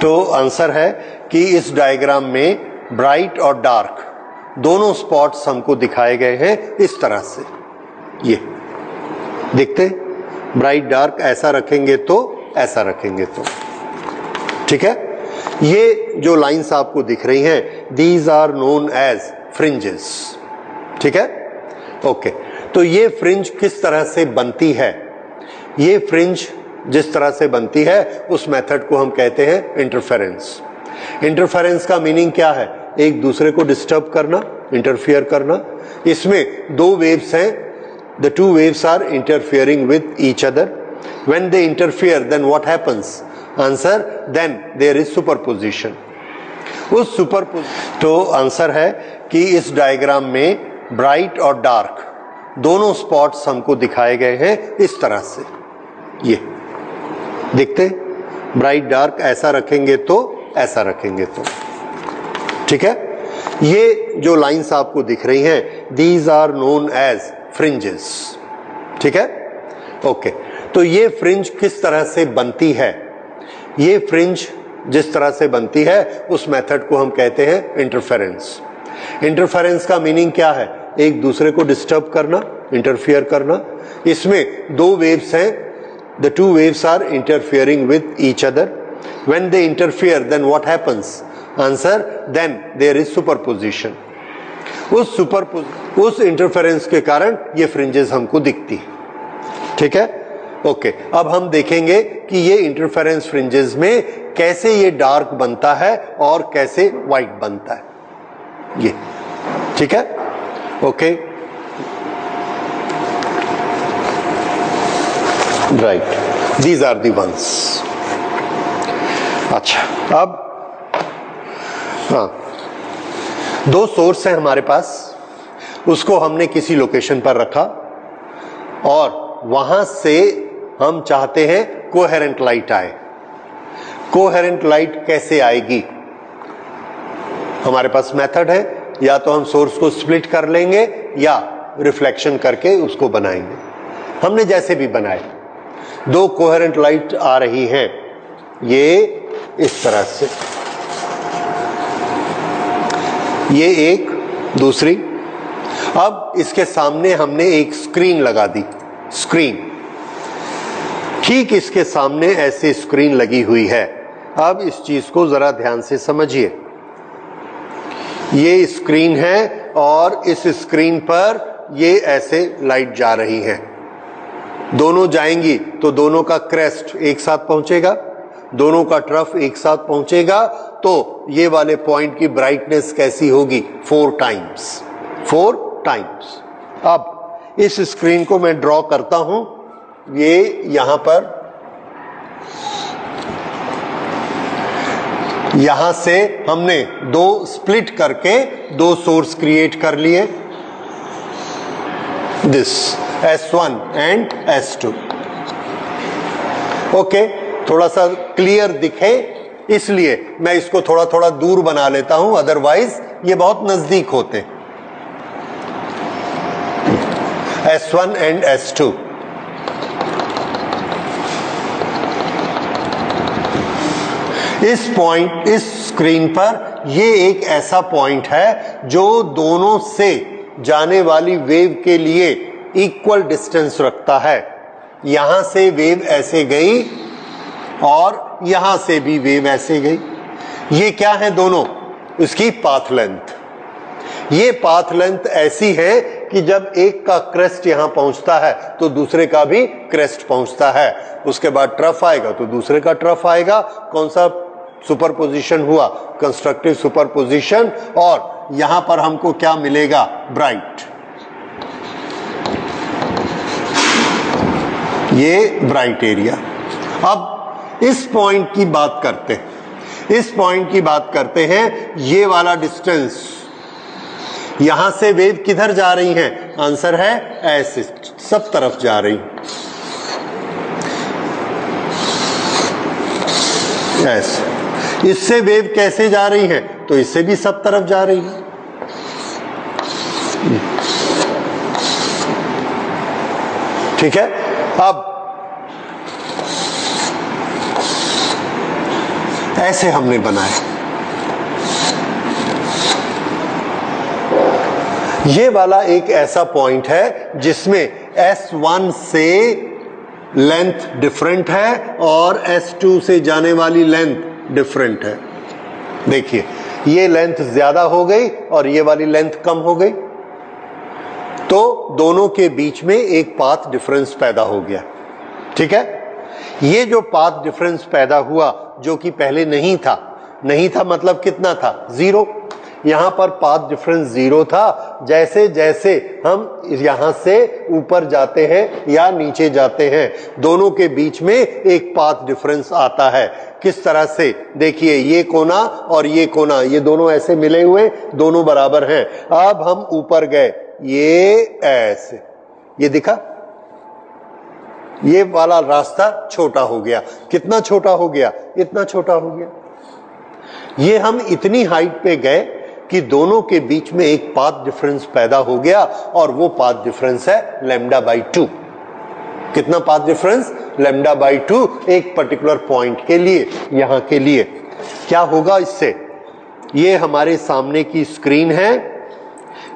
तो आंसर है कि इस डायग्राम में ब्राइट और डार्क दोनों स्पॉट्स हमको दिखाए गए हैं इस तरह से। ये दिखते, ब्राइट डार्क ऐसा रखेंगे तो ऐसा रखेंगे तो, ठीक है। ये जो लाइंस आपको दिख रही हैं, these are known as fringes, ठीक है, ओके। तो ये फ्रिंज किस तरह से बनती है? ये फ्रिंज जिस तरह से बनती है उस मेथड को हम कहते हैं इंटरफेरेंस। इंटरफेरेंस का मीनिंग क्या है? एक दूसरे को डिस्टर्ब करना, इंटरफियर करना। इसमें दो वेव्स हैं, the two waves are interfering with each other. When they interfere then what happens? Answer, then there is superposition. उस तो आंसर है कि इस डायग्राम में ब्राइट और डार्क दोनों स्पॉट्स हमको दिखाए गए हैं इस तरह से। ये दिखते, ब्राइट डार्क ऐसा रखेंगे तो ऐसा रखेंगे तो, ठीक है। ये जो लाइंस आपको दिख रही हैं, these are known as fringes, ठीक है, ओके। तो ये फ्रिंज किस तरह से बनती है? ये फ्रिंज जिस तरह से बनती है उस मेथड को हम कहते हैं इंटरफेरेंस। इंटरफेरेंस का मीनिंग क्या है? एक दूसरे को डिस्टर्ब करना, इंटरफियर करना। इसमें दो वेव्स हैं, the two waves are interfering with each other. When they interfere then what happens? Answer, then there is superposition. उस इंटरफेरेंस के कारण ये फ्रिंजेस हमको दिखती है, ठीक है, ओके। अब हम देखेंगे कि ये इंटरफेरेंस फ्रिंजेस में कैसे ये डार्क बनता है और कैसे व्हाइट बनता है, ये, ठीक है, okay, right, these are the ones. अच्छा, अब हाँ, दो सोर्स हैं हमारे पास, उसको हमने किसी लोकेशन पर रखा और वहां से हम चाहते हैं कोहेरेंट लाइट आए। कोहेरेंट लाइट कैसे आएगी? हमारे पास मेथड है, या तो हम सोर्स को स्प्लिट कर लेंगे या रिफ्लेक्शन करके उसको बनाएंगे। हमने जैसे भी बनाए, दो कोहेरेंट लाइट आ रही हैं, ये इस तरह से, ये एक, दूसरी। अब इसके सामने हमने एक स्क्रीन लगा दी, स्क्रीन, ठीक इसके सामने ऐसे स्क्रीन लगी हुई है। अब इस चीज को जरा ध्यान से समझिए। ये स्क्रीन है और इस स्क्रीन पर ये ऐसे लाइट जा रही है। दोनों जाएंगी तो दोनों का क्रेस्ट एक साथ पहुंचेगा, दोनों का ट्रफ एक साथ पहुंचेगा, तो ये वाले पॉइंट की ब्राइटनेस कैसी होगी? 4 टाइम्स, 4 टाइम्स। अब इस स्क्रीन को मैं ड्रॉ करता हूं, ये यहां पर, यहां से हमने दो स्प्लिट करके दो सोर्स क्रिएट कर लिए, this S1 and S2, okay. थोड़ा सा क्लियर दिखे इसलिए मैं इसको थोड़ा थोड़ा दूर बना लेता हूं, अदरवाइज ये बहुत नजदीक होते। S1 एंड S2, इस पॉइंट, इस स्क्रीन पर ये एक ऐसा पॉइंट है जो दोनों से जाने वाली वेव के लिए इक्वल डिस्टेंस रखता है। यहां से वेव ऐसे गई और यहां से भी वेव ऐसे गई। ये क्या है दोनों? इसकी पाथ लेंथ। ये पाथ लेंथ ऐसी है कि जब एक का क्रेस्ट यहां पहुंचता है तो दूसरे का भी क्रेस्ट पहुंचता है। उसके बाद ट्रफ आएगा तो दूसरे का ट्रफ आएगा। कौन सा सुपरपोजिशन हुआ? Constructive superposition. और यहां पर हमको क्या मिलेगा? ब्राइट। ये ब्राइट एरिया। अब इस पॉइंट की बात करते हैं, इस पॉइंट की बात करते हैं। ये वाला डिस्टेंस, यहां से वेव किधर जा रही है? आंसर है ऐसे सब तरफ जा रही, ऐसे। इससे वेव कैसे जा रही है? तो इससे भी सब तरफ जा रही है। ठीक है। अब ऐसे हमने बनाया। ये वाला एक ऐसा पॉइंट है जिसमें S1 से लेंथ डिफरेंट है और S2 से जाने वाली लेंथ डिफरेंट है। देखिए ये लेंथ ज्यादा हो गई और ये वाली लेंथ कम हो गई, तो दोनों के बीच में एक पाथ डिफरेंस पैदा हो गया। ठीक है, ये जो पाथ डिफरेंस पैदा हुआ जो कि पहले नहीं था मतलब कितना था, 0। यहां पर पाथ डिफरेंस 0 था। जैसे जैसे हम यहां से ऊपर जाते हैं या नीचे जाते हैं, दोनों के बीच में एक पाथ डिफरेंस आता है। किस तरह से, देखिए ये कोना और ये कोना, ये दोनों ऐसे मिले हुए, दोनों बराबर हैं। अब हम ऊपर गए, ये ऐसे, ये दिखा, ये वाला रास्ता छोटा हो गया। कितना छोटा हो गया, इतना छोटा हो गया। ये हम इतनी हाइट पे गए कि दोनों के बीच में एक पाथ डिफरेंस पैदा हो गया और वो पाथ डिफरेंस है λ/2। कितना पाथ डिफरेंस, λ/2, एक पर्टिकुलर पॉइंट के लिए, यहां के लिए। क्या होगा इससे, ये हमारे सामने की स्क्रीन है,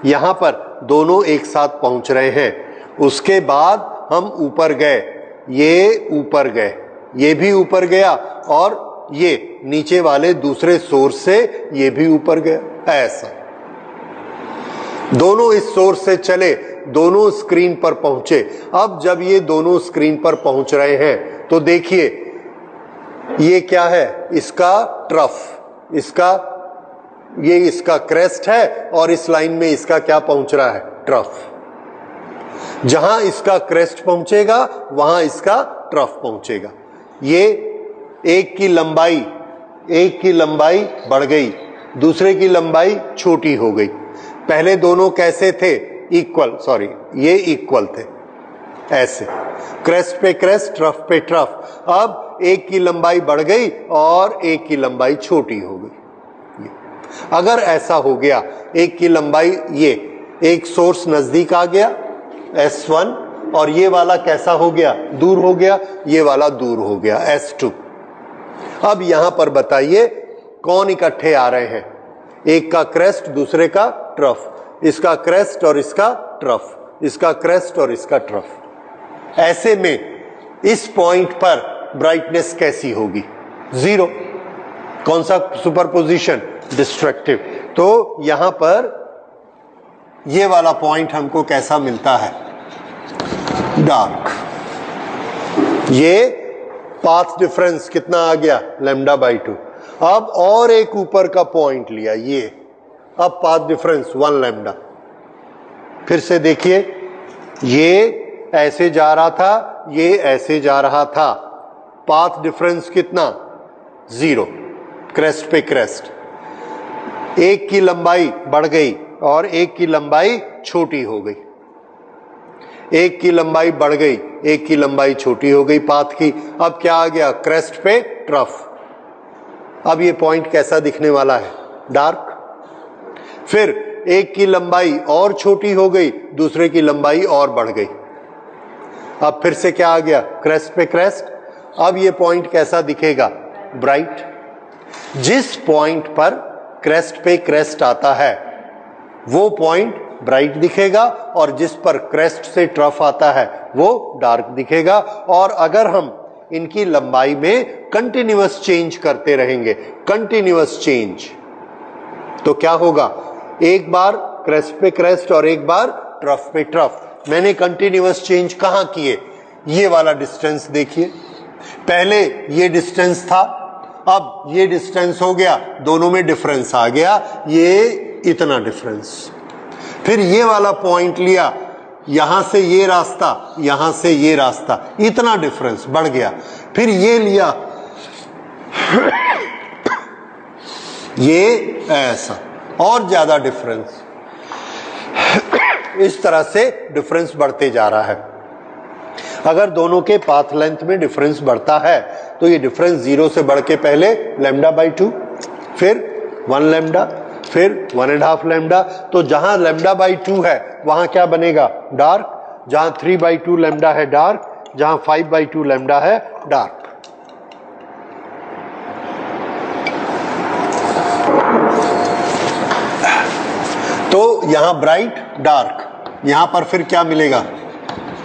यहां पर दोनों एक साथ पहुंच रहे हैं। उसके बाद हम ऊपर गए, ये ऊपर गए, ये भी ऊपर गया और ये नीचे वाले दूसरे सोर्स से ये भी ऊपर गया। ऐसा दोनों इस सोर्स से चले, दोनों स्क्रीन पर पहुंचे। अब जब ये दोनों स्क्रीन पर पहुंच रहे हैं तो देखिए ये क्या है, इसका ट्रफ, इसका क्रेस्ट है और इस लाइन में इसका क्या पहुंच रहा है, ट्रफ। जहां इसका क्रेस्ट पहुंचेगा वहां इसका ट्रफ पहुंचेगा। ये एक की लंबाई बढ़ गई, दूसरे की लंबाई छोटी हो गई। पहले दोनों कैसे थे, ये इक्वल थे, ऐसे क्रेस्ट पे क्रेस्ट, ट्रफ पे ट्रफ। अब एक की लंबाई बढ़ गई और एक की लंबाई छोटी हो गई। अगर ऐसा हो गया, एक की लंबाई, ये एक सोर्स नजदीक आ गया S1 और ये वाला कैसा हो गया, दूर हो गया, ये वाला दूर हो गया S2। अब यहां पर बताइए कौन इकट्ठे आ रहे हैं, एक का क्रेस्ट दूसरे का ट्रफ, इसका क्रेस्ट और इसका ट्रफ, इसका क्रेस्ट और इसका ट्रफ। ऐसे में इस पॉइंट पर ब्राइटनेस कैसी होगी, 0। कौन सा सुपरपोजिशन, डिस्ट्रक्टिव। तो यहां पर ये वाला पॉइंट हमको कैसा मिलता है, डार्क। ये पाथ डिफरेंस कितना आ गया, λ/2। अब और एक ऊपर का पॉइंट लिया, ये, अब पाथ डिफरेंस 1 λ। फिर से देखिए, ये ऐसे जा रहा था, ये ऐसे जा रहा था, पाथ डिफरेंस कितना, 0, क्रेस्ट पे क्रेस्ट। एक की लंबाई बढ़ गई और एक की लंबाई छोटी हो गई, एक की लंबाई बढ़ गई, एक की लंबाई छोटी हो गई पाथ की। अब क्या आ गया, क्रेस्ट पे ट्रफ। अब ये पॉइंट कैसा दिखने वाला है, डार्क। फिर एक की लंबाई और छोटी हो गई, दूसरे की लंबाई और बढ़ गई। अब फिर से क्या आ गया, क्रेस्ट पे क्रेस्ट। अब ये पॉइंट कैसा दिखेगा, ब्राइट। जिस पॉइंट पर क्रेस्ट पे क्रेस्ट आता है वो पॉइंट ब्राइट दिखेगा और जिस पर क्रेस्ट से ट्रफ आता है वो डार्क दिखेगा। और अगर हम इनकी लंबाई में कंटिन्यूअस चेंज करते रहेंगे, कंटिन्यूअस चेंज, तो क्या होगा, एक बार क्रेस्ट पे क्रेस्ट और एक बार ट्रफ पे ट्रफ। मैंने कंटिन्यूअस चेंज कहां किए, ये वाला डिस्टेंस देखिए, पहले ये डिस्टेंस था, अब ये डिस्टेंस हो गया, दोनों में डिफरेंस आ गया, ये इतना डिफरेंस। फिर ये वाला पॉइंट लिया, यहां से ये रास्ता, यहां से ये रास्ता, इतना डिफरेंस बढ़ गया। फिर ये लिया, ये ऐसा, और ज्यादा डिफरेंस। इस तरह से डिफरेंस बढ़ते जा रहा है। अगर दोनों के पाथ लेंथ में डिफरेंस बढ़ता है तो ये डिफरेंस 0 से बढ़ के पहले λ/2, फिर 1 λ, फिर 1.5 λ। तो जहां λ/2 है वहां क्या बनेगा, डार्क। जहां 3/2 λ है डार्क, जहां 5/2 λ है डार्क। तो यहां ब्राइट डार्क, यहां पर फिर क्या मिलेगा,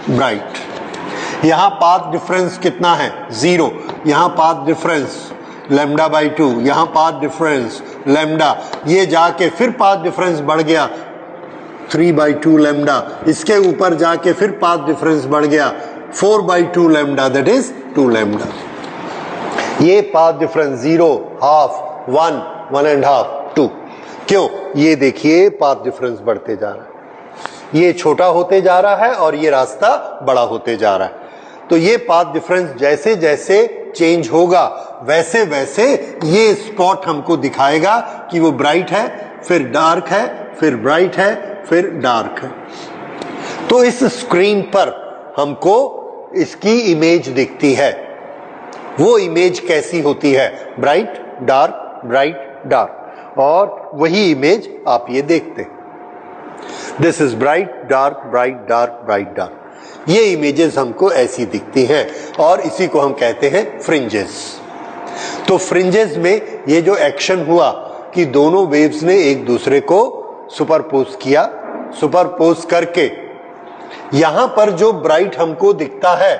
ब्राइट। यहां पाथ डिफरेंस कितना है, 0। यहां पाथ डिफरेंस लैम्डा बाई 2, यहां पाथ डिफरेंस लैम्डा, ये जाके फिर पाथ डिफरेंस बढ़ गया 3/2 लैम्डा, इसके ऊपर जाके फिर पाथ डिफरेंस बढ़ गया 4/2 लैम्डा, दैट इज 2 लैम्डा। ये पाथ डिफरेंस 0, हाफ, 1, 1.5, 2। क्यों, ये देखिए पाथ डिफरेंस बढ़ते जा रहा है, ये छोटा होते जा रहा है और ये रास्ता बड़ा होते जा रहा है। तो ये पाथ डिफरेंस जैसे जैसे चेंज होगा वैसे वैसे ये स्पॉट हमको दिखाएगा कि वो ब्राइट है, फिर डार्क है, फिर ब्राइट है, फिर डार्क है। तो इस स्क्रीन पर हमको इसकी इमेज दिखती है। वो इमेज कैसी होती है, ब्राइट डार्क ब्राइट डार्क, और वही इमेज आप ये देखते हैं। This is bright dark bright dark bright dark. ये इमेजेस हमको ऐसी दिखती हैं और इसी को हम कहते हैं फ्रिंजेस। तो फ्रिंजेस में ये जो एक्शन हुआ कि दोनों वेव्स ने एक दूसरे को सुपरपोज किया, सुपरपोज करके यहां पर जो ब्राइट हमको दिखता है,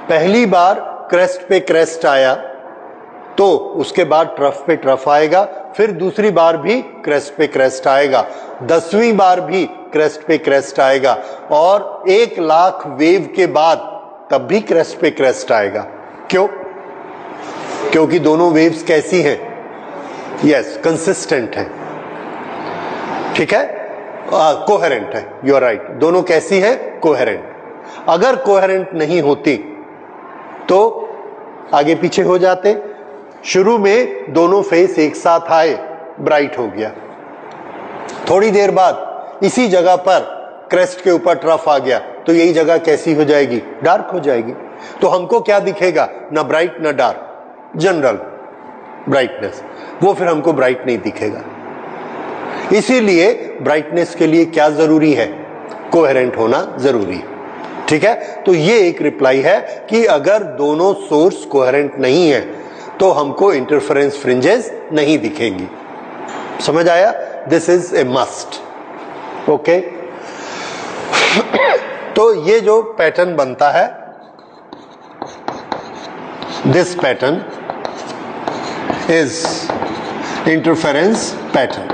पहली बार क्रेस्ट पे क्रेस्ट आया तो उसके बाद ट्रफ पे ट्रफ आएगा, फिर दूसरी बार भी क्रेस्ट पे क्रेस्ट आएगा, 10वीं बार भी क्रेस्ट पे क्रेस्ट आएगा, और 1,00,000 वेव के बाद तब भी क्रेस्ट पे क्रेस्ट आएगा। क्यों? क्योंकि दोनों वेव्स कैसी हैं, यस, कंसिस्टेंट है, ठीक है, कोहेरेंट है, यू आर राइट। दोनों कैसी है, कोहेरेंट। अगर कोहेरेंट नहीं होती तो आगे पीछे हो जाते। शुरू में दोनों फेस एक साथ आए, ब्राइट हो गया, थोड़ी देर बाद इसी जगह पर क्रेस्ट के ऊपर ट्रफ आ गया तो यही जगह कैसी हो जाएगी, डार्क हो जाएगी। तो हमको क्या दिखेगा, ना ब्राइट ना डार्क, जनरल ब्राइटनेस, वो फिर हमको ब्राइट नहीं दिखेगा। इसीलिए ब्राइटनेस के लिए क्या जरूरी है, कोहेरेंट होना जरूरी है, ठीक है। तो ये एक रिप्लाई है कि अगर दोनों सोर्स कोहेरेंट नहीं है तो हमको इंटरफेरेंस फ्रिंजेस नहीं दिखेंगी। समझ आया, this is a must, okay. तो ये जो पैटर्न बनता है, this pattern is interference pattern.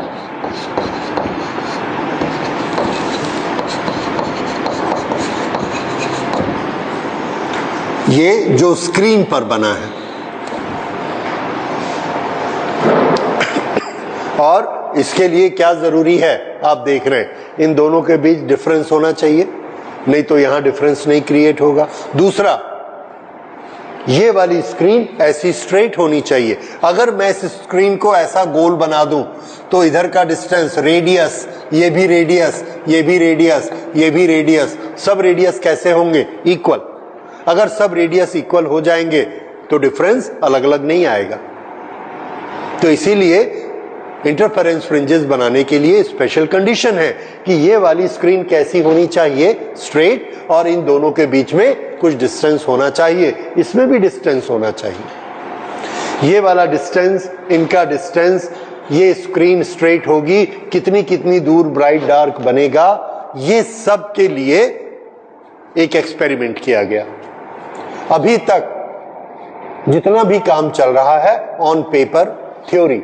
ये जो स्क्रीन पर बना है, और इसके लिए क्या जरूरी है, आप देख रहे हैं इन दोनों के बीच डिफरेंस होना चाहिए, नहीं तो यहां डिफरेंस नहीं क्रिएट होगा। दूसरा, ये वाली स्क्रीन ऐसी स्ट्रेट होनी चाहिए। अगर मैं इस स्क्रीन को ऐसा गोल बना दूं तो इधर का डिस्टेंस, रेडियस, ये भी रेडियस, ये भी रेडियस, ये भी रेडियस, सब रेडियस कैसे होंगे, इक्वल। अगर सब रेडियस इक्वल हो जाएंगे तो डिफरेंस अलग अलग नहीं आएगा। तो इसीलिए इंटरफेरेंस फ्रिंजेस बनाने के लिए स्पेशल कंडीशन है कि ये वाली स्क्रीन कैसी होनी चाहिए, स्ट्रेट, और इन दोनों के बीच में कुछ डिस्टेंस होना चाहिए, इसमें भी डिस्टेंस होना चाहिए। ये वाला डिस्टेंस, इनका डिस्टेंस, ये स्क्रीन स्ट्रेट होगी, कितनी कितनी दूर ब्राइट डार्क बनेगा, ये सब के लिए एक एक्सपेरिमेंट किया गया। अभी तक जितना भी काम चल रहा है ऑन पेपर थ्योरी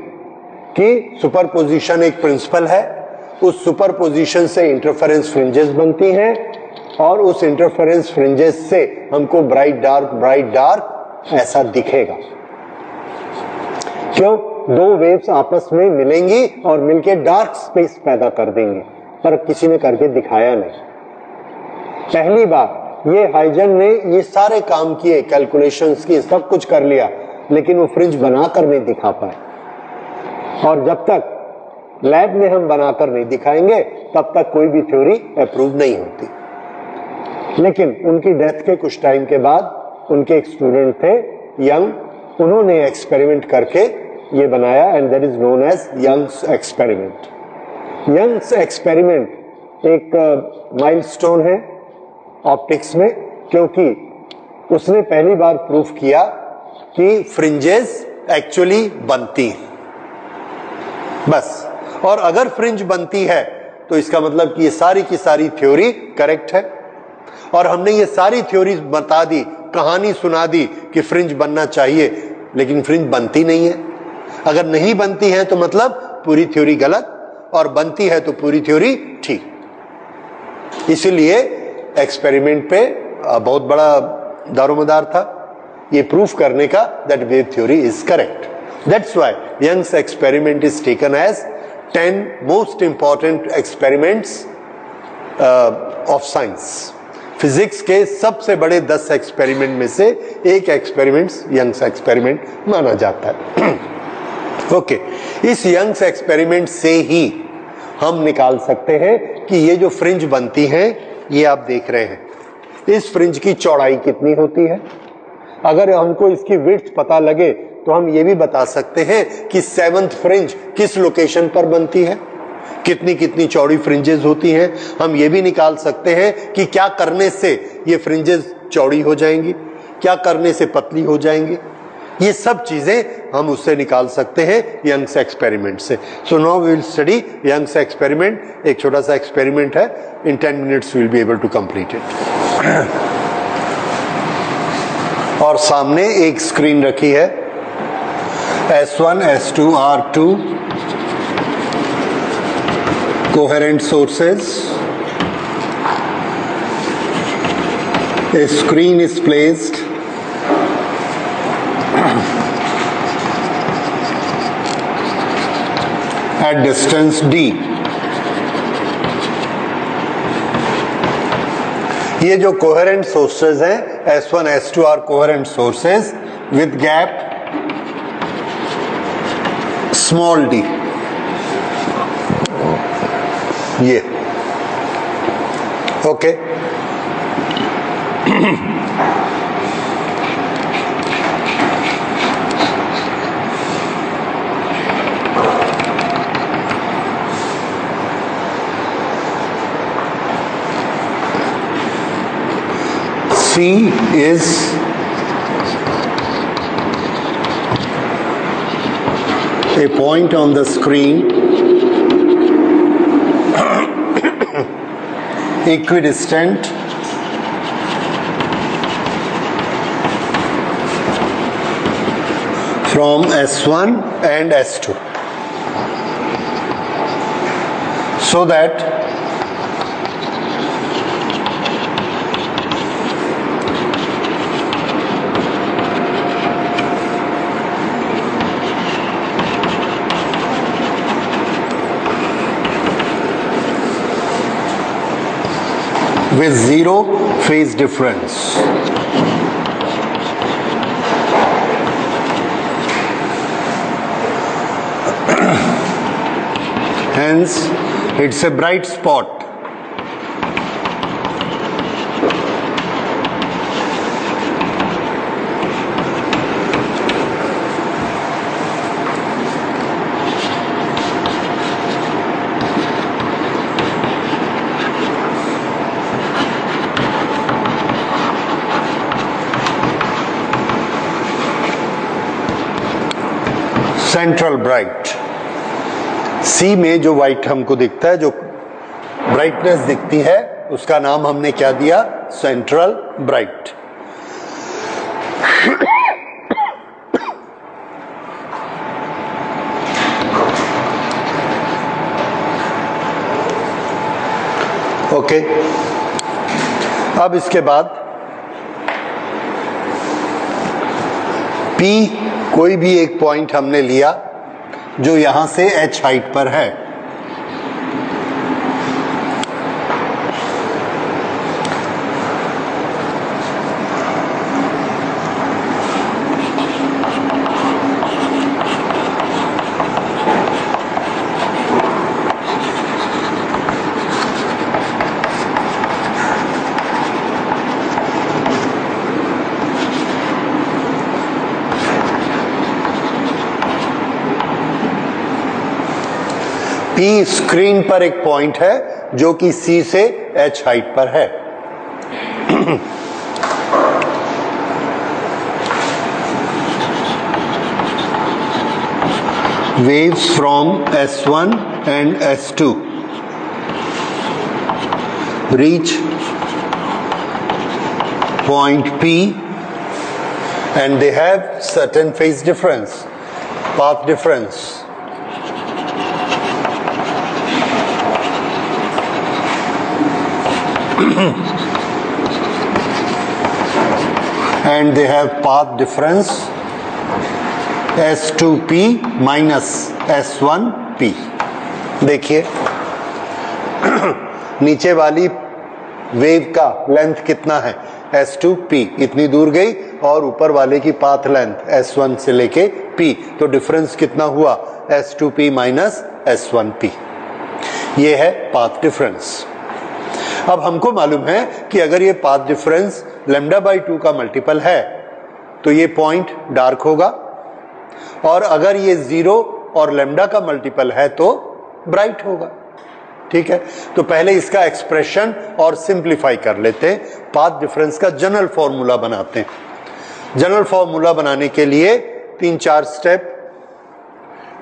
कि सुपरपोजिशन एक प्रिंसिपल है, उस सुपरपोजिशन से इंटरफेरेंस फ्रिंजेस बनती हैं और उस इंटरफेरेंस फ्रिंजेस से हमको ब्राइट डार्क ऐसा दिखेगा। क्यों? दो वेव्स आपस में मिलेंगी और मिलके डार्क स्पेस पैदा कर देंगे, पर किसी ने करके दिखाया नहीं। पहली बार ये हाइजन ने ये सारे काम किए, कैलकुलेशंस की, सब कुछ कर लिया, लेकिन वो फ्रिंज बनाकर नहीं दिखा पाए। और जब तक लैब में हम बनाकर नहीं दिखाएंगे तब तक कोई भी थ्योरी अप्रूव नहीं होती। लेकिन उनकी डेथ के कुछ टाइम के बाद उनके एक स्टूडेंट थे यंग, उन्होंने एक्सपेरिमेंट करके ये बनाया and that is known as Young's experiment. Young's experiment एक माइलस्टोन है ऑप्टिक्स में, क्योंकि उसने पहली बार प्रूफ किया कि फ्रिंजेस एक्चुअली बनती हैं, बस। और अगर फ्रिंज बनती है तो इसका मतलब कि ये सारी की सारी थ्योरी करेक्ट है, और हमने ये सारी थ्योरी बता दी, कहानी सुना दी कि फ्रिंज बनना चाहिए, लेकिन फ्रिंज बनती नहीं है। अगर नहीं बनती है तो मतलब पूरी थ्योरी गलत, और बनती है तो पूरी थ्योरी ठीक। इसीलिए एक्सपेरिमेंट पे बहुत बड़ा दारोमदार था ये प्रूफ करने का that wave theory is correct. That's why Young's experiment is taken as 10 most important experiments of science. Physics के सबसे बड़े 10 एक्सपेरिमेंट में से एक एक्सपेरिमेंट यंग्स एक्सपेरिमेंट माना जाता है। ओके, इस यंग्स एक्सपेरिमेंट से ही हम निकाल सकते हैं कि ये जो फ्रिंज बनती है, ये आप देख रहे हैं, इस फ्रिंज की चौड़ाई कितनी होती है। अगर हमको इसकी विड्थ पता लगे तो हम ये भी बता सकते हैं कि 7th फ्रिंज किस लोकेशन पर बनती है, कितनी कितनी चौड़ी फ्रिंजेस होती हैं। हम ये भी निकाल सकते हैं कि क्या करने से ये फ्रिंजेस चौड़ी हो जाएंगी, क्या करने से पतली हो जाएंगी। ये सब चीजें हम उससे निकाल सकते हैं यंग्स एक्सपेरिमेंट से। So now we will study Young's experiment. एक छोटा सा एक्सपेरिमेंट है, in 10 minutes we will be able to complete it. और सामने एक स्क्रीन रखी है, S1, S2, R2 coherent sources. A screen is placed at distance d। ये जो कोहेरेंट सोर्सेज हैं S1, S2 are coherent sources with gap small d। ये okay, C is a point on the screen equidistant from S1 and S2, so that with zero phase difference, hence it's a bright spot. Central bright, C में जो white हमको दिखता है, जो brightness दिखती है, उसका नाम हमने क्या दिया? Central bright. ओके, अब इसके बाद P कोई भी एक पॉइंट हमने लिया जो यहां से h हाइट पर है, P स्क्रीन पर एक पॉइंट है जो कि C से H हाइट पर है। Waves from S1 and S2 reach point P and they have certain phase difference, path difference. And they have path difference S2P minus S1P. देखिए नीचे वाली वेव का लेंथ कितना है, S2P, इतनी दूर गई, और ऊपर वाले की पाथ लेंथ S1 से लेके P, तो डिफरेंस कितना हुआ, S2P माइनस S1P. ये है पाथ डिफरेंस. अब हमको मालूम है कि अगर ये पाथ डिफरेंस λ/2 का मल्टीपल है तो ये पॉइंट डार्क होगा, और अगर ये 0 और लैम्डा का मल्टीपल है तो ब्राइट होगा. ठीक है, तो पहले इसका एक्सप्रेशन और सिंप्लीफाई कर लेते हैं. पाथ डिफरेंस का जनरल फॉर्मूला बनाते हैं. जनरल फॉर्मूला बनाने के लिए 3-4 स्टेप.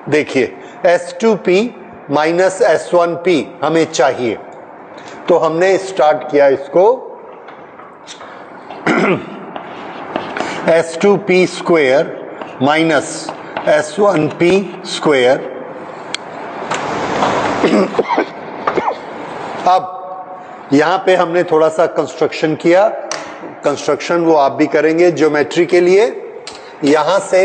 देखिए S2P माइनस S1P हमें चाहिए, तो हमने स्टार्ट किया इसको S2P square minus S1P square. अब यहां पे हमने थोड़ा सा कंस्ट्रक्शन किया. कंस्ट्रक्शन वो आप भी करेंगे ज्योमेट्री के लिए. यहां से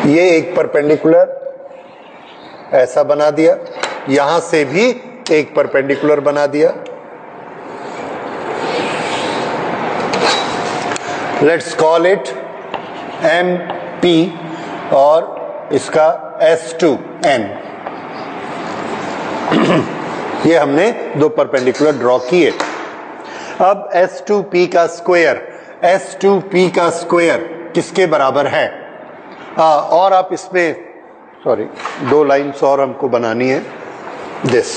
ये एक परपेंडिकुलर ऐसा बना दिया, यहां से भी एक परपेंडिकुलर बना दिया. लेट्स कॉल इट MP और इसका S2N. ये हमने दो परपेंडिकुलर ड्रॉ किए. अब S2P का स्क्वायर, S2P का स्क्वायर किसके बराबर है? और आप इसमें सॉरी 2 लाइन्स और हमको बनानी है. दिस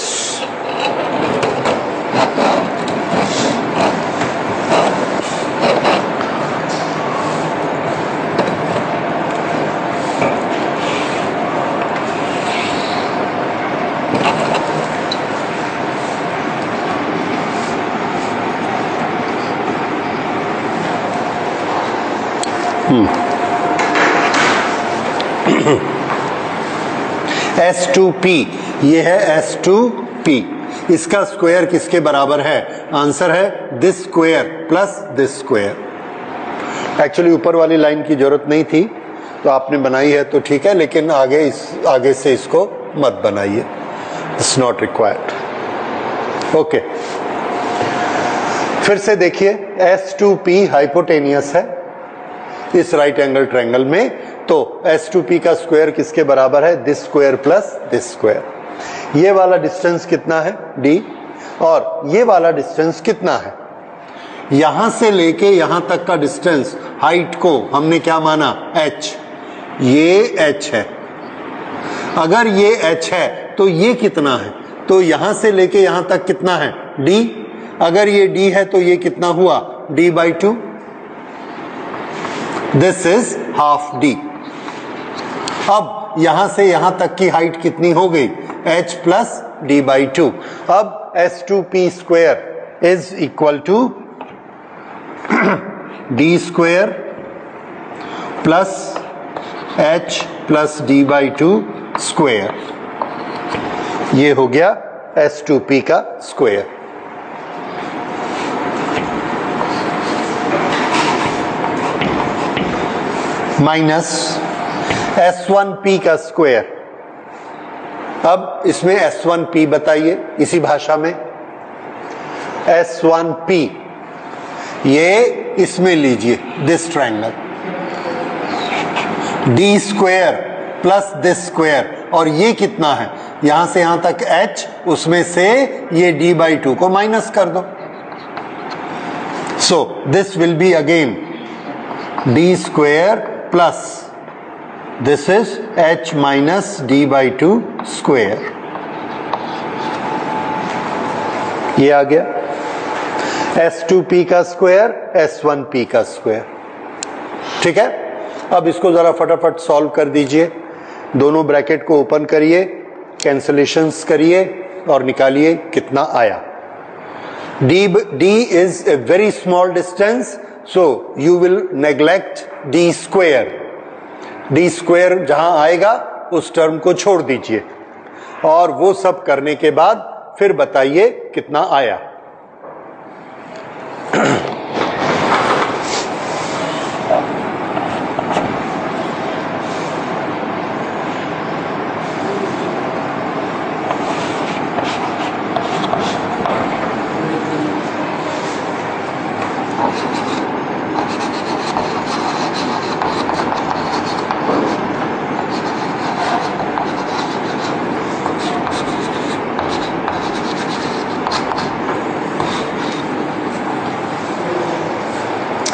S2P, ये है S2P. इसका स्क्वायर किसके बराबर है? आंसर है this square plus this square. Actually ऊपर वाली लाइन की जरूरत नहीं थी, तो आपने बनाई है तो ठीक है, लेकिन आगे से इसको मत बनाइए. It's not required. ओके, फिर से देखिए S2P हाइपोटेनियस है इस राइट एंगल ट्रायंगल में, तो S2P का स्क्वायर किसके बराबर है? This square plus this square. ये वाला डिस्टेंस कितना है? D. और ये वाला डिस्टेंस कितना है? यहां से लेके यहां तक का डिस्टेंस, हाइट को हमने क्या माना? H. ये H है. अगर ये H है तो ये कितना है? तो यहां से लेके यहां तक कितना है? D. अगर ये D है तो ये कितना हुआ? D/2. This is half D. अब यहां से यहां तक की हाइट कितनी हो गई? H plus D/2. अब S2P square is equal to D square plus H plus D/2 square. ये हो गया S2P का स्क्वायर. माइनस S1P का स्क्वायर. अब इसमें S1P बताइए इसी भाषा में. S1P ये इसमें लीजिए this triangle, D square plus this square, और ये कितना है? यहां से यहां तक H, उसमें से ये D/2 को माइनस कर दो. So this will be again D square plus this is H minus D/2 square. ये आ गया S2P का स्क्वायर, S1P का स्क्वायर. ठीक है, अब इसको जरा फटाफट सॉल्व कर दीजिए. दोनों ब्रैकेट को ओपन करिए, कैंसलेशंस करिए और निकालिए कितना आया। d is a very small distance, so you will neglect d square. d square जहां आएगा उस टर्म को छोड़ दीजिए और वो सब करने के बाद फिर बताइए कितना आया।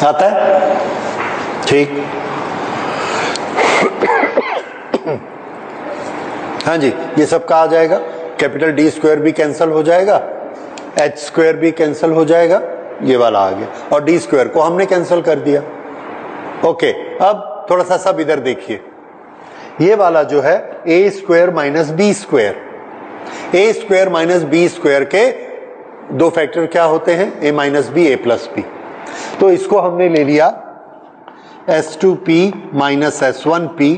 आता है? ठीक। हाँ जी, ये सब कहा जाएगा। कैपिटल डी स्क्वायर भी कैंसिल हो जाएगा, एच स्क्वायर भी कैंसिल हो जाएगा, ये वाला आ गया और डी स्क्वायर को हमने कैंसिल कर दिया। ओके, अब थोड़ा सा सब इधर देखिए। ये वाला जो है ए स्क्वायर माइनस बी स्क्वायर, ए स्क्वायर माइनस बी स्क्वायर के दो फैक्टर क्या होते हैं? ए माइनस बी, ए प्लस बी। तो इसको हमने ले लिया S2P माइनस S1P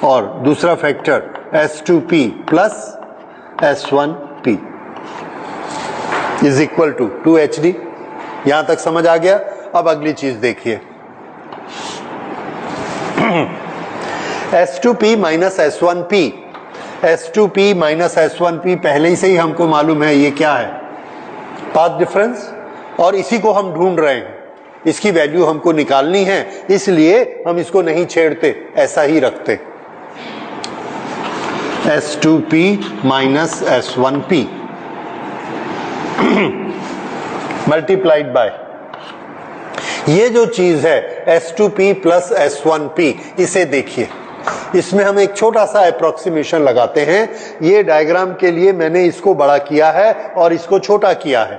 और दूसरा factor S2P plus S1P is equal to 2HD। यहां तक समझ आ गया? अब अगली चीज देखिए, S2P minus S1P, S2P minus S1P पहले ही से ही हमको मालूम है ये क्या है, पाथ डिफरेंस, और इसी को हम ढूंढ रहे हैं। इसकी वैल्यू हमको निकालनी है, इसलिए हम इसको नहीं छेड़ते, ऐसा ही रखते। S2P minus S1P multiplied by ये जो चीज है S2P प्लस S1P, इसे देखिए। इसमें हम एक छोटा सा अप्रोक्सीमेशन लगाते हैं। ये डायग्राम के लिए मैंने इसको बड़ा किया है और इसको छोटा किया है।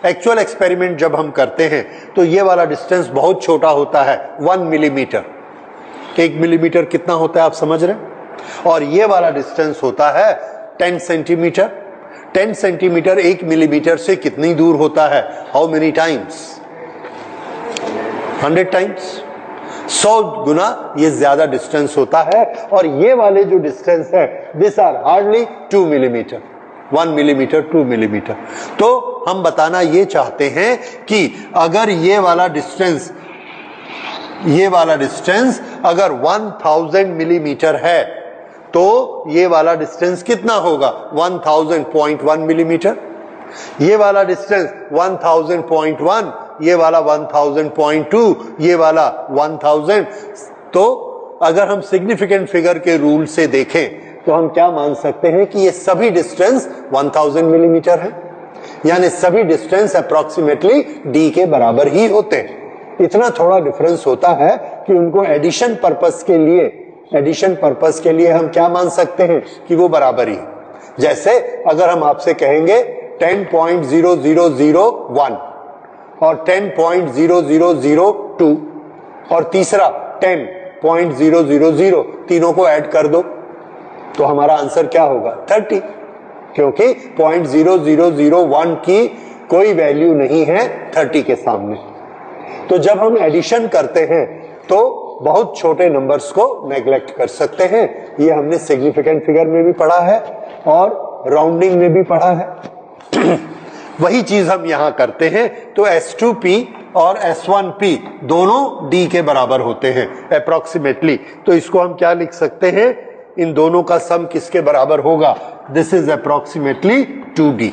एक्चुअल एक्सपेरिमेंट जब हम करते हैं तो ये वाला डिस्टेंस बहुत छोटा होता है, 1 मिलीमीटर। 1 मिलीमीटर कितना होता है आप समझ रहे हैं? और ये वाला डिस्टेंस होता है 10 सेंटीमीटर। 10 सेंटीमीटर 1 मिलीमीटर से कितनी दूर होता है? How many times? 100 टाइम्स, 100 गुना ये ज्यादा डिस्टेंस होता है। और ये वाले जो डिस्टेंस है this are hardly 2 millimetre, 1 millimetre, 2 millimetre. तो हम बताना ये चाहते हैं कि अगर ये वाला डिस्टेंस अगर 1000 मिलीमीटर है तो ये वाला डिस्टेंस कितना होगा? 1000.1 मिलीमीटर। ये वाला डिस्टेंस 1000.1, ये वाला 1000.2, ये वाला 1000। तो अगर हम सिग्निफिकेंट फिगर के रूल से देखें तो हम क्या मान सकते हैं कि ये सभी डिस्टेंस 1000 मिलीमीटर है, यानी सभी डिस्टेंस अप्रोक्सीमेटली d के बराबर ही होते हैं। इतना थोड़ा डिफरेंस होता है कि उनको एडिशन पर्पस के लिए हम क्या मान सकते हैं कि वो बराबर ही। जैसे अगर हम आपसे कहेंगे 10.0001 और 10.0002 और तीसरा 10.000, तीनों को ऐड कर दो तो हमारा आंसर क्या होगा? 30, क्योंकि 0.0001 की कोई वैल्यू नहीं है 30 के सामने। तो जब हम एडिशन करते हैं तो बहुत छोटे नंबर्स को नेग्लेक्ट कर सकते हैं। ये हमने सिग्निफिकेंट फिगर में भी पढ़ा है और राउंडिंग में भी पढ़ा है। वही चीज हम यहां करते हैं। तो S2P और S1P दोनों D के बराबर होते हैं अप्रोक्सीमेटली। तो इसको हम क्या लिख सकते हैं? इन दोनों का सम किसके बराबर होगा? This is approximately 2D।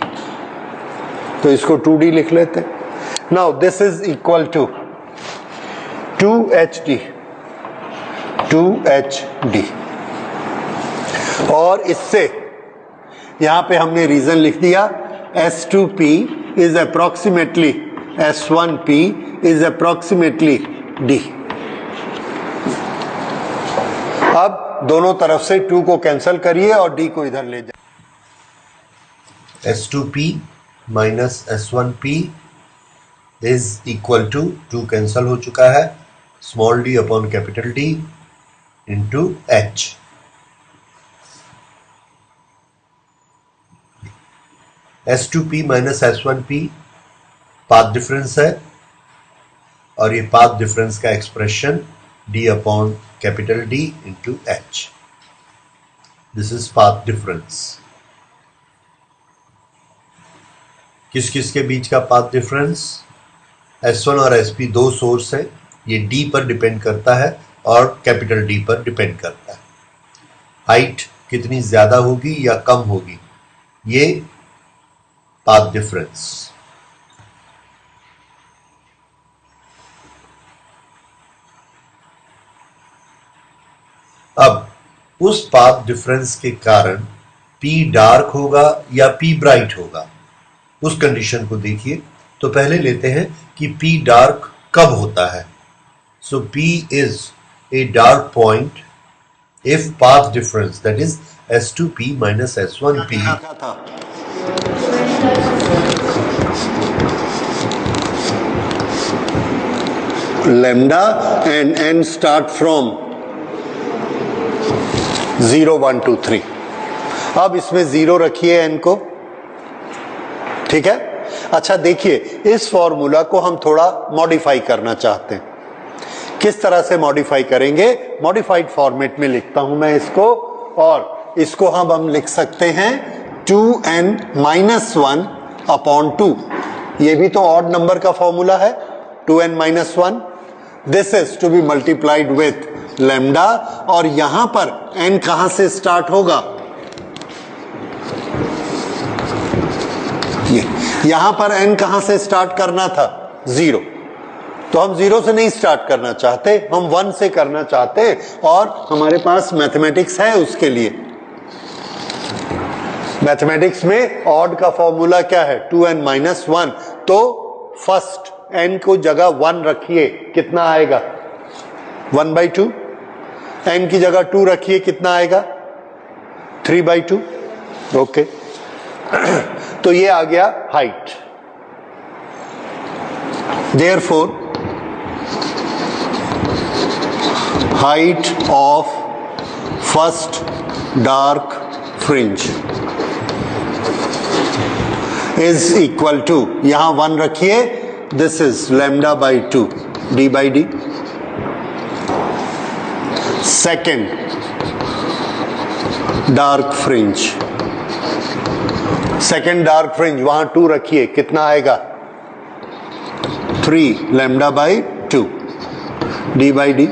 तो इसको 2D लिख लेते हैं। Now this is equal to 2HD, 2HD। और इससे यहां पे हमने रीजन लिख दिया, S2P is approximately S1P is approximately D। अब दोनों तरफ से 2 को कैंसिल करिए और D को इधर ले जाइए। S2P minus S1P is equal to 2 cancel हो चुका है, small d upon capital D into H। S2P minus S1P path difference है, और ये पाथ डिफरेंस का expression D upon capital D into H, this is path difference. किस किस के बीच का पाथ डिफरेंस? S1 और SP दो सोर्स है, ये D पर डिपेंड करता है और कैपिटल D पर डिपेंड करता है। हाइट कितनी ज्यादा होगी या कम होगी, ये पाथ डिफरेंस। अब उस पाथ डिफरेंस के कारण P डार्क होगा या P ब्राइट होगा, उस कंडीशन को देखिए। तो पहले लेते हैं कि P डार्क कब होता है। सो P is a dark point if path difference that is S2P minus S1P lambda and n start from 0 1 2 3। अब इसमें 0 रखिए n को, ठीक है। अच्छा देखिए, इस फॉर्मूला को हम थोड़ा मॉडिफाई करना चाहते हैं। किस तरह से मॉडिफाई करेंगे? मॉडिफाइड फॉर्मेट में लिखता हूं मैं इसको, और इसको हम लिख सकते हैं 2n माइनस 1 अपॉन 2। ये भी तो ऑड नंबर का फॉर्मूला है, 2n minus 1। This is to be multiplied with lambda, और यहां पर n कहां से स्टार्ट होगा? ये यहां पर n कहां से स्टार्ट करना था? 0। तो हम 0 से नहीं स्टार्ट करना चाहते, हम 1 से करना चाहते, और हमारे पास मैथमेटिक्स है उसके लिए। मैथमेटिक्स में ऑड का फॉर्मूला क्या है? 2n minus 1। तो फर्स्ट n को जगह 1 रखिए, कितना आएगा? 1/2। n की जगह 2 रखिए, कितना आएगा? 3/2। ओके, तो ये आ गया height. Therefore height of first dark fringe is equal to, यहां 1 रखिए, this is lambda by 2 d/d। Second dark fringe, second dark fringe वहां 2 रखिए, कितना आएगा? 3 lambda by 2 d/d।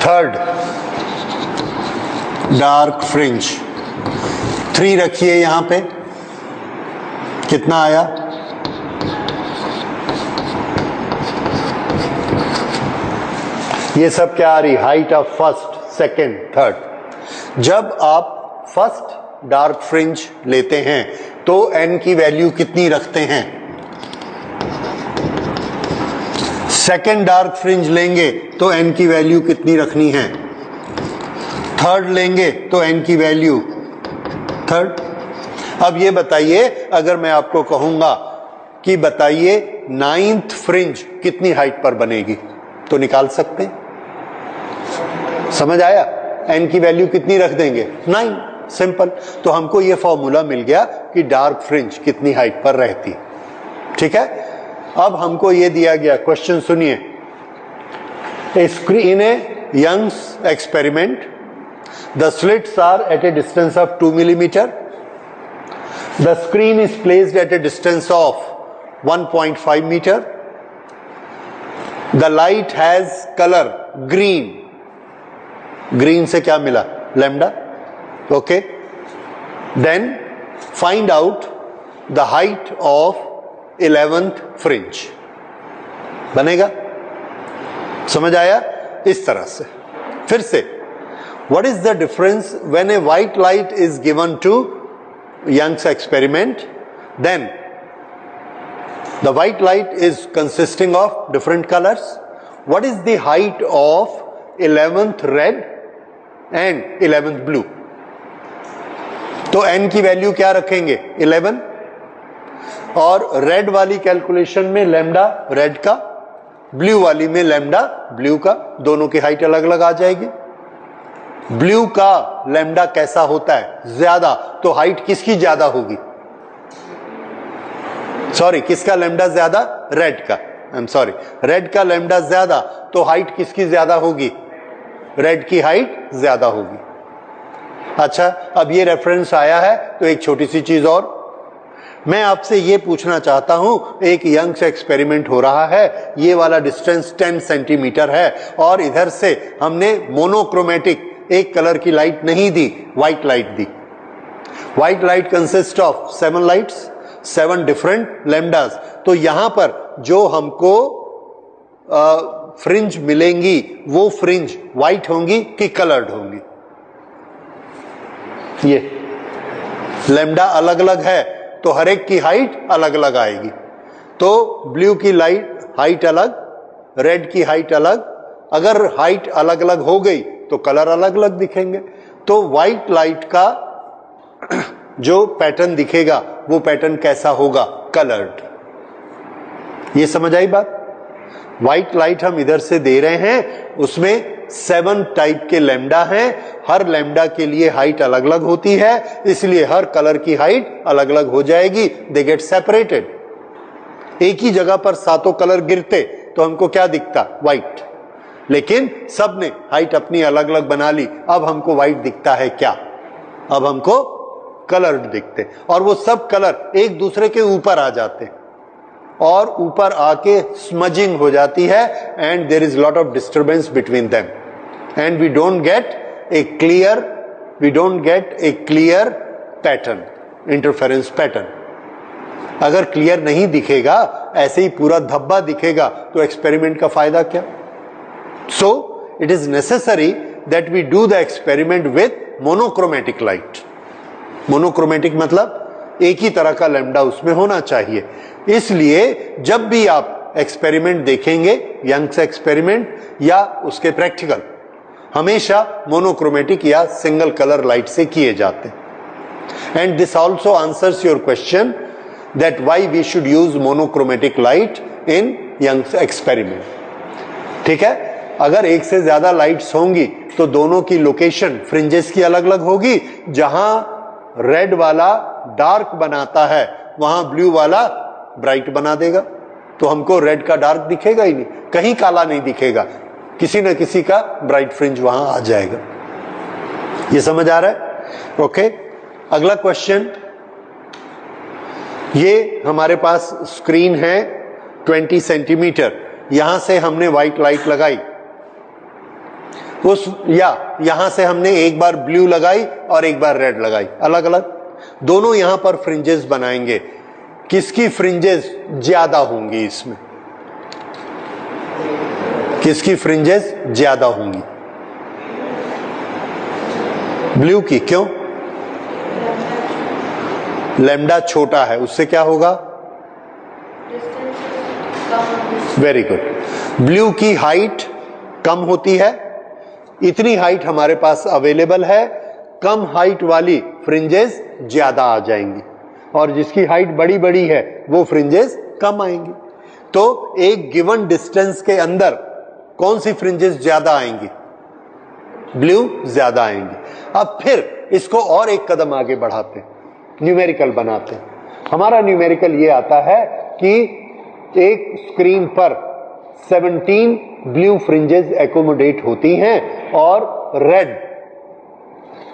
Third dark fringe 3 रखिए यहां पे, कितना आया? ये सब क्या आ रही? Height of first, second, third. जब आप फर्स्ट डार्क फ्रिंज लेते हैं तो n की वैल्यू कितनी रखते हैं? सेकेंड डार्क फ्रिंज लेंगे तो n की वैल्यू कितनी रखनी है? थर्ड लेंगे तो n की वैल्यू थर्ड। अब ये बताइए, अगर मैं आपको कहूंगा कि बताइए 9th फ्रिंज कितनी हाइट पर बनेगी, तो निकाल सकते हैं। समझ आया? n की वैल्यू कितनी रख देंगे? 9, सिंपल। तो हमको ये फॉर्मूला मिल गया कि डार्क फ्रिंज कितनी हाइट पर रहती है, ठीक है। अब हमको ये दिया गया क्वेश्चन, सुनिए। In a Young's experiment the slits are at a distance of 2 millimeter. The screen is placed at a distance of 1.5 meter. The light has color green. Green से क्या मिला? Lambda. Okay. Then find out the height of 11th fringe. बनेगा? समझ आया? इस तरह से। फिर से, what is the difference when a white light is given to Young's experiment? Then the white light is consisting of different colors. What is the height of 11th red and 11th blue? तो n की value क्या रखेंगे? 11। और red वाली calculation में lambda red का, blue वाली में लैम्डा ब्लू का, दोनों की हाइट अलग अलग आ जाएगी। ब्लू का लैम्डा कैसा होता है? ज्यादा, तो हाइट किसकी ज्यादा होगी? सॉरी, किसका लैम्डा ज्यादा? रेड का। आई एम सॉरी, रेड का लैम्डा ज्यादा, तो हाइट किसकी ज्यादा होगी? रेड की हाइट ज्यादा होगी। अच्छा, अब ये रेफरेंस आया है तो एक छोटी सी चीज और मैं आपसे ये पूछना चाहता हूं, एक यंग्स एक्सपेरिमेंट हो रहा है, ये वाला डिस्टेंस 10 सेंटीमीटर है और इधर से हमने मोनोक्रोमेटिक एक कलर की लाइट नहीं दी, व्हाइट लाइट दी। White light consist of 7 lights, 7 different lambdas. तो यहां पर जो हमको फ्रिंज मिलेंगी वो फ्रिंज व्हाइट होंगी कि कलर्ड होंगी? ये लैम्डा अलग अलग है तो हर एक की हाइट अलग अलग आएगी। तो ब्लू की हाइट अलग, रेड की हाइट अलग। अगर हाइट अलग अलग हो गई तो कलर अलग अलग दिखेंगे। तो व्हाइट लाइट का जो पैटर्न दिखेगा वो पैटर्न कैसा होगा? कलर्ड। ये समझ आई बात? व्हाइट लाइट हम इधर से दे रहे हैं, उसमें 7 टाइप के लैम्डा हैं, हर लैम्डा के लिए हाइट अलग अलग होती है, इसलिए हर कलर की हाइट अलग अलग हो जाएगी। They get separated. एक ही जगह पर 7 कलर गिरते तो हमको क्या दिखता? व्हाइट। लेकिन सब ने हाइट अपनी अलग अलग बना ली, अब हमको व्हाइट दिखता है क्या? अब हमको कलर्ड दिखते, और वो सब कलर एक दूसरे के ऊपर आ जाते और ऊपर आके स्मजिंग हो जाती है and there is lot of disturbance between them and we don't get a clear pattern, interference pattern. अगर क्लियर नहीं दिखेगा, ऐसे ही पूरा धब्बा दिखेगा, तो एक्सपेरिमेंट का फायदा क्या? So it is necessary that we do the experiment with monochromatic light. Monochromatic मतलब एक ही तरह का लैम्डा उसमें होना चाहिए। इसलिए जब भी आप एक्सपेरिमेंट देखेंगे, यंग्स एक्सपेरिमेंट या उसके प्रैक्टिकल, हमेशा मोनोक्रोमेटिक या सिंगल कलर लाइट से किए जाते हैं। And this also answers your question that why we should use monochromatic light in Young's experiment. ठीक है, अगर एक से ज्यादा लाइट्स होंगी तो दोनों की लोकेशन फ्रिंजेस की अलग अलग होगी। जहां रेड वाला डार्क बनाता है वहां ब्लू वाला ब्राइट बना देगा, तो हमको रेड का डार्क दिखेगा ही नहीं, कहीं काला नहीं दिखेगा, किसी न किसी का ब्राइट फ्रिंज वहां आ जाएगा। ये समझ आ रहा है? ओके, अगला क्वेश्चन। ये हमारे पास स्क्रीन है 20 सेंटीमीटर, यहां से हमने व्हाइट लाइट लगाई, यहां से हमने एक बार ब्लू लगाई और एक बार रेड लगाई, अलग अलग। दोनों यहां पर फ्रिंजेस बनाएंगे, किसकी फ्रिंजेस ज्यादा होंगी? इसमें किसकी फ्रिंजेस ज्यादा होंगी? ब्लू की। क्यों? लैम्डा छोटा है, उससे क्या होगा? Very good. ब्लू की हाइट कम होती है, इतनी हाइट हमारे पास अवेलेबल है, कम हाइट वाली फ्रिंजेस ज्यादा आ जाएंगी और जिसकी हाइट बड़ी बड़ी है वो फ्रिंजेस कम आएंगी। तो एक गिवन डिस्टेंस के अंदर कौन सी फ्रिंजेस ज्यादा आएंगी? ब्लू ज्यादा आएंगी। अब फिर इसको और एक कदम आगे बढ़ाते हैं, न्यूमेरिकल बनाते हैं। हमारा न्यूमेरिकल ये आता है कि एक स्क्रीन पर 17 ब्लू फ्रिंजेस एकोमोडेट होती हैं और रेड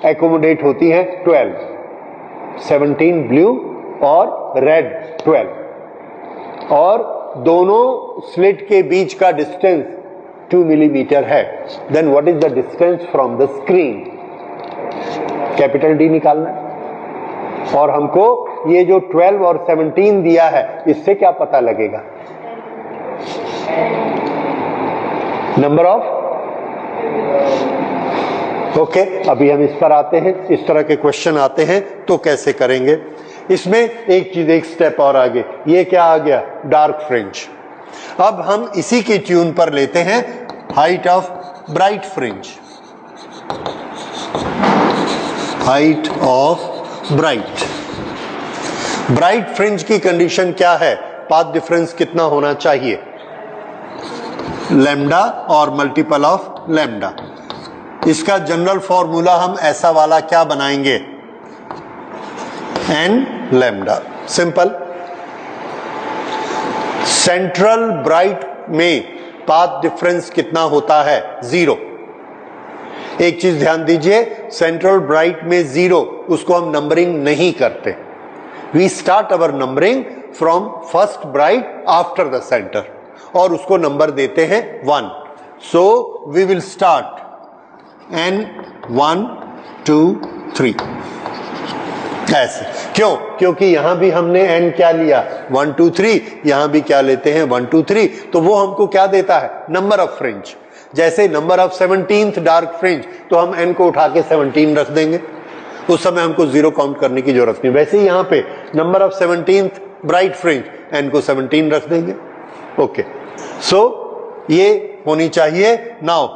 एकोमोडेट होती हैं 12। 17 ब्लू और रेड 12, और दोनों स्लिट के बीच का डिस्टेंस 2 मिलीमीटर है। Then what is the distance from the screen? Capital D निकालना है। और हमको ये जो 12 और 17 दिया है, इससे क्या पता लगेगा? Number of. ओके, अभी हम इस पर आते हैं। इस तरह के क्वेश्चन आते हैं तो कैसे करेंगे? इसमें एक चीज, एक स्टेप और आगे। ये क्या आ गया? Dark fringe. अब हम इसी की ट्यून पर लेते हैं height of bright fringe. Height of bright fringe की कंडीशन क्या है? पाथ डिफरेंस कितना होना चाहिए? लैम्डा और मल्टीपल ऑफ लैम्डा। इसका जनरल फॉर्मूला हम ऐसा वाला क्या बनाएंगे, n lambda, simple. Central bright में पाथ डिफरेंस कितना होता है, 0। एक चीज ध्यान दीजिए, सेंट्रल ब्राइट में 0, उसको हम नंबरिंग नहीं करते। We start our numbering from first bright after the centre, और उसको नंबर देते हैं 1। So we will start n 1 2 3 ऐसे। क्यों? क्योंकि यहां भी हमने n क्या लिया, 1 2 3, यहां भी क्या लेते हैं, 1 2 3, तो वो हमको क्या देता है, नंबर ऑफ फ्रिंज। जैसे number of 17th dark fringe, तो हम n को उठा के 17 रख देंगे, उस समय हमको 0 काउंट करने की जरूरत नहीं। वैसे ही यहां पे number of 17th bright fringe, n को 17 रख देंगे। ओके, सो ये होनी चाहिए। Now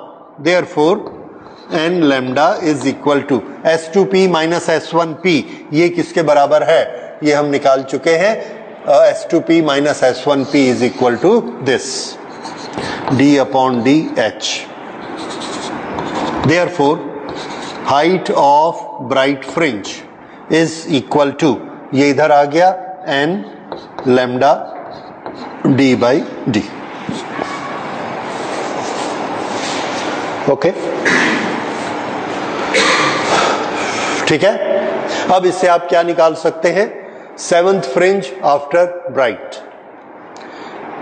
therefore n lambda is equal to S2p minus S1p, ये किसके बराबर है, ये हम निकाल चुके हैं। S2p minus S1p is equal to this, d upon D H. Therefore height of bright fringe is equal to, ये इधर आ गया, n lambda d by D. Okay, ठीक है। अब इससे आप क्या निकाल सकते हैं, 7th फ्रिंज आफ्टर ब्राइट,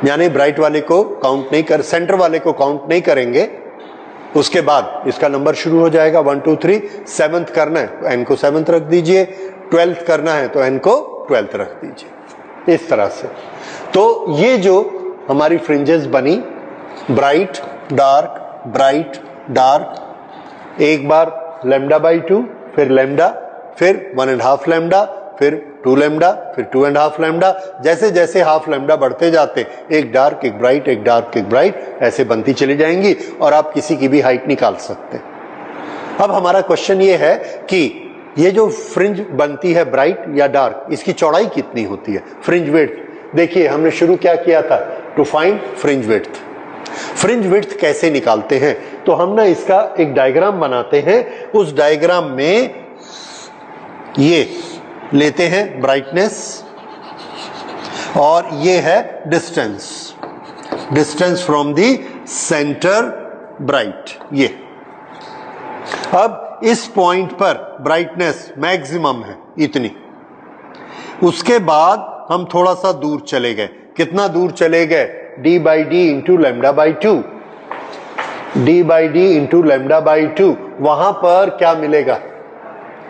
यानी ब्राइट वाले को काउंट नहीं कर, सेंटर वाले को काउंट नहीं करेंगे, उसके बाद इसका नंबर शुरू हो जाएगा 1 2 3। 7th करना है तो n को 7th रख दीजिए, 12th करना है तो n को 12th रख दीजिए, इस तरह से। तो ये जो हमारी फ्रिंजेस बनी, ब्राइट डार्क ब्राइट डार्क, एक बार लैम्डा बाई 2, फिर लैम्डा, फिर 1.5 लैम्डा, फिर 2 लैम्डा, फिर 2.5 लैम्डा, जैसे जैसे हाफ लैम्डा बढ़ते जाते, एक डार्क एक ब्राइट, एक डार्क एक ब्राइट, ऐसे बनती चली जाएंगी, और आप किसी की भी हाइट निकाल सकते हैं। अब हमारा क्वेश्चन ये है कि ये जो फ्रिंज बनती है ब्राइट या डार्क, इसकी चौड़ाई कितनी होती है, फ्रिंज विड्थ। देखिए हमने शुरू क्या किया था, to find fringe width. Fringe width कैसे निकालते हैं, तो हम ना इसका एक डायग्राम बनाते हैं। उस डायग्राम में ये लेते हैं ब्राइटनेस, और ये है distance, distance from the centre bright. ये अब इस पॉइंट पर ब्राइटनेस मैक्सिमम है इतनी, उसके बाद हम थोड़ा सा दूर चले गए। कितना दूर चले गए, d by D into lambda by 2, d by D into lambda by 2। वहां पर क्या मिलेगा,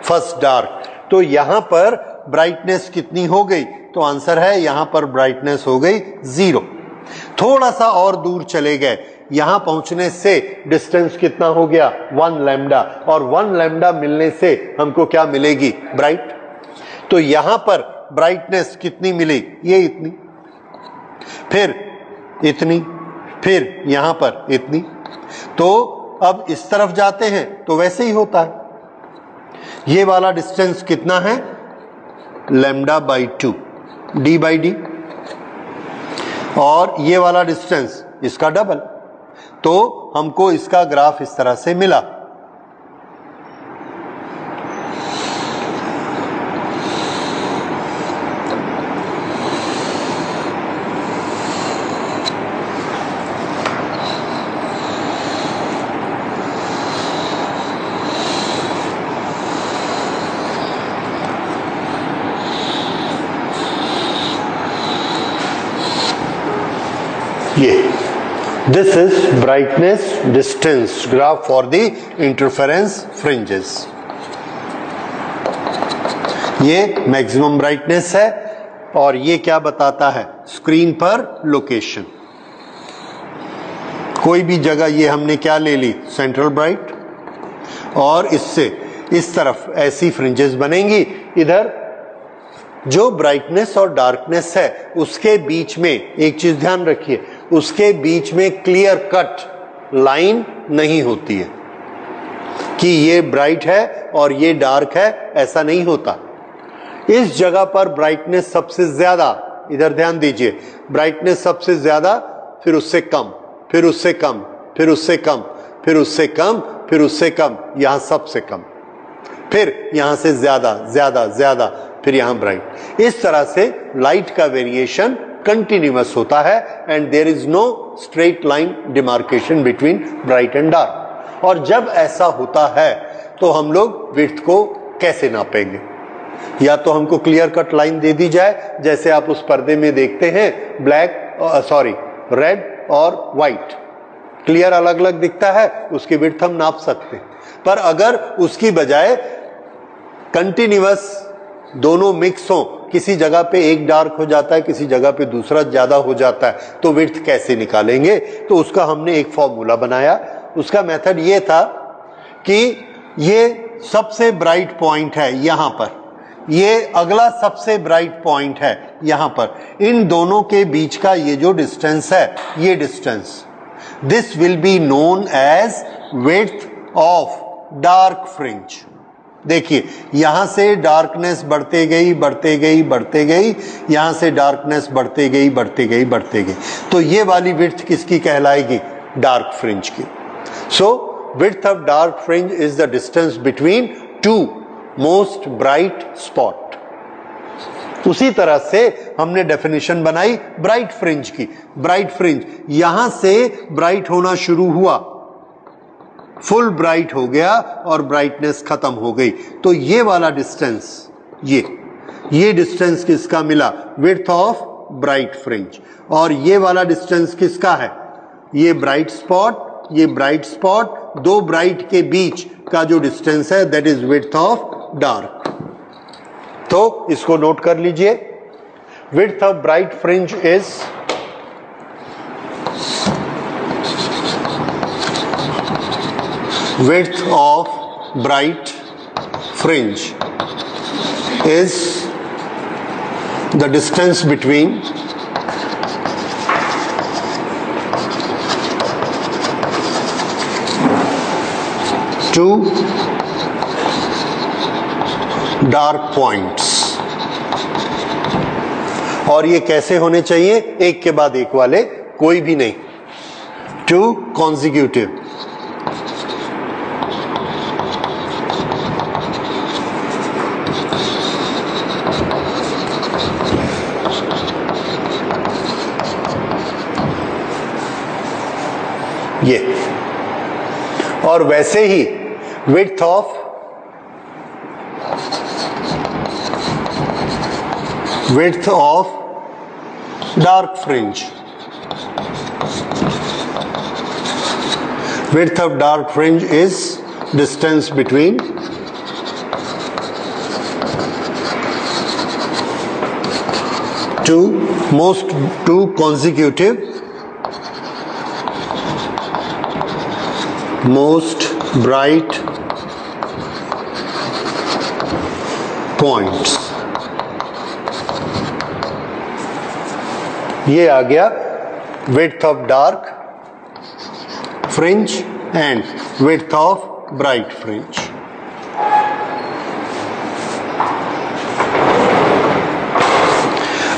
फर्स्ट डार्क। तो यहां पर ब्राइटनेस कितनी हो गई, तो आंसर है यहां पर ब्राइटनेस हो गई 0। थोड़ा सा और दूर चले गए, यहां पहुंचने से डिस्टेंस कितना हो गया, 1 लैम्डा, और 1 लैम्डा मिलने से हमको क्या मिलेगी, ब्राइट। तो यहां पर ब्राइटनेस कितनी मिली, ये इतनी, फिर इतनी, फिर यहां पर इतनी। तो अब इस तरफ जाते हैं तो वैसे ही होता है। ये वाला डिस्टेंस कितना है, lambda by 2, D by D, और ये वाला डिस्टेंस इसका डबल। तो हमको इसका ग्राफ इस तरह से मिला। ये this is brightness distance graph for the interference fringes. ये मैक्सिमम ब्राइटनेस है, और ये क्या बताता है, स्क्रीन पर लोकेशन। कोई भी जगह ये हमने क्या ले ली, सेंट्रल ब्राइट, और इससे इस तरफ ऐसी फ्रिंजेस बनेंगी। इधर जो ब्राइटनेस और डार्कनेस है उसके बीच में एक चीज ध्यान रखिए, उसके बीच में क्लियर कट लाइन नहीं होती है कि ये ब्राइट है और ये डार्क है, ऐसा नहीं होता। इस जगह पर ब्राइटनेस सबसे ज्यादा, इधर ध्यान दीजिए, ब्राइटनेस सबसे ज्यादा, फिर उससे कम, फिर उससे कम, फिर उससे कम, फिर उससे कम, फिर उससे कम, यहां सबसे कम, फिर यहां से ज्यादा ज्यादा ज्यादा, फिर यहां ब्राइट। इस तरह से लाइट का वेरिएशन कंटिन्यूअस होता है and there is no straight line demarcation between bright and dark. और जब ऐसा होता है तो हम लोग विड्थ को कैसे नापेंगे? या तो हमको क्लियर कट लाइन दे दी जाए, जैसे आप उस पर्दे में देखते हैं, रेड और व्हाइट क्लियर अलग अलग दिखता है, उसकी विड्थ हम नाप सकते हैं। पर अगर उसकी बजाय कंटिन्यूअस दोनों मिक्स हो, किसी जगह पे एक डार्क हो जाता है, किसी जगह पे दूसरा ज्यादा हो जाता है, तो विड्थ कैसे निकालेंगे? तो उसका हमने एक फॉर्मूला बनाया। उसका मेथड ये था कि ये सबसे ब्राइट पॉइंट है यहां पर, ये अगला सबसे ब्राइट पॉइंट है यहां पर, इन दोनों के बीच का ये जो डिस्टेंस है, ये distance, this will be known as width of dark fringe. देखिए यहां से डार्कनेस बढ़ते गई बढ़ते गई बढ़ते गई, यहां से डार्कनेस बढ़ते गई बढ़ते गई बढ़ते गई, तो ये वाली विड्थ किसकी कहलाएगी? डार्क फ्रिंज की। So width of dark fringe is the distance between two most bright spot. उसी तरह से हमने डेफिनेशन बनाई ब्राइट फ्रिंज की। ब्राइट फ्रिंज यहां से ब्राइट होना शुरू हुआ, फुल ब्राइट हो गया और ब्राइटनेस खत्म हो गई, तो ये वाला डिस्टेंस, ये डिस्टेंस किसका मिला? Width of bright fringe. और ये वाला डिस्टेंस किसका है? ये ब्राइट स्पॉट, ये ब्राइट स्पॉट, दो ब्राइट के बीच का जो डिस्टेंस है, that is width of dark. तो इसको नोट कर लीजिए, width of bright fringe is width of bright fringe is the distance between two dark points। और ये कैसे होने चाहिए? एक के बाद एक वाले, कोई भी नहीं, टू consecutive। ये, और वैसे ही width of dark fringe, width of dark fringe is distance between two consecutive most bright points। ये आ गया width of dark fringe and width of bright fringe।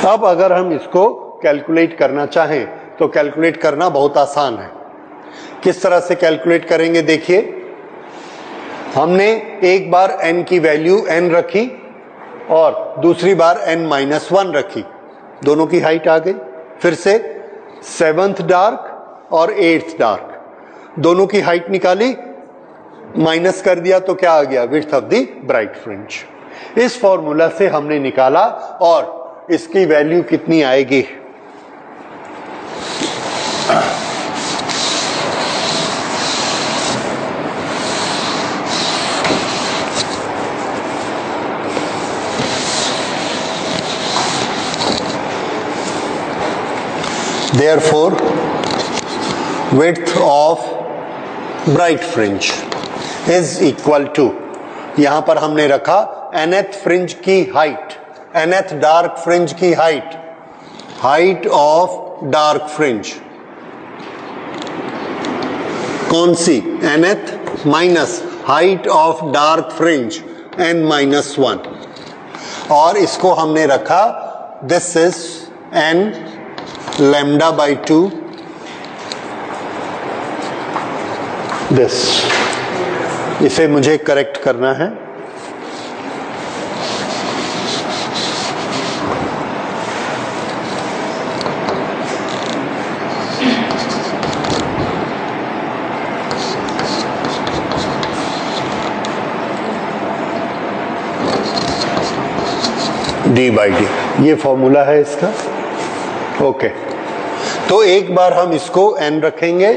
अब अगर हम इसको कैलकुलेट करना चाहें तो कैलकुलेट करना बहुत आसान है। किस तरह से कैलकुलेट करेंगे? देखिए, हमने एक बार n की वैल्यू n रखी और दूसरी बार n-1 रखी, दोनों की हाइट आ गई। फिर से 7th डार्क और 8th डार्क, दोनों की हाइट निकाली, माइनस कर दिया तो क्या आ गया? Width of the bright fringe. इस फॉर्मूला से हमने निकाला और इसकी वैल्यू कितनी आएगी? Therefore, width of bright fringe is equal to, यहां पर हमने रखा nth फ्रिंज की हाइट, nth डार्क फ्रिंज की height, height of dark fringe कौन सी? nth minus height of dark fringe n-1, और इसको हमने रखा this is n lambda by 2 this। इसे मुझे करेक्ट करना है। डी बाई डी, ये फॉर्मूला है इसका। ओके, तो एक बार हम इसको n रखेंगे,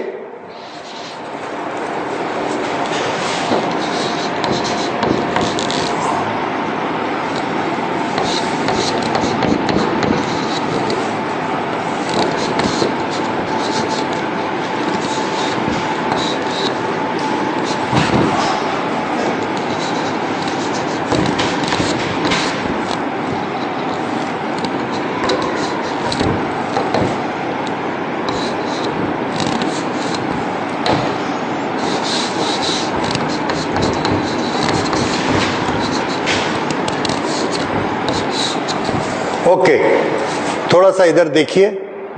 ओके। थोड़ा सा इधर देखिए,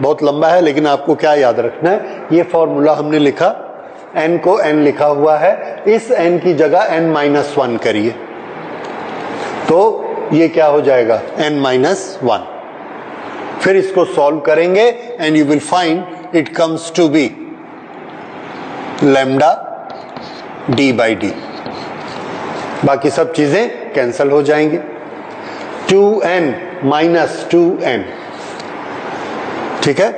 बहुत लंबा है लेकिन आपको क्या याद रखना है, ये फॉर्मूला हमने लिखा, n को n लिखा हुआ है, इस n की जगह n-1 करिए तो ये क्या हो जाएगा n-1। फिर इसको सॉल्व करेंगे and you will find it comes to be lambda d by D. बाकी सब चीजें कैंसल हो जाएंगी, 2n माइनस 2n, ठीक है,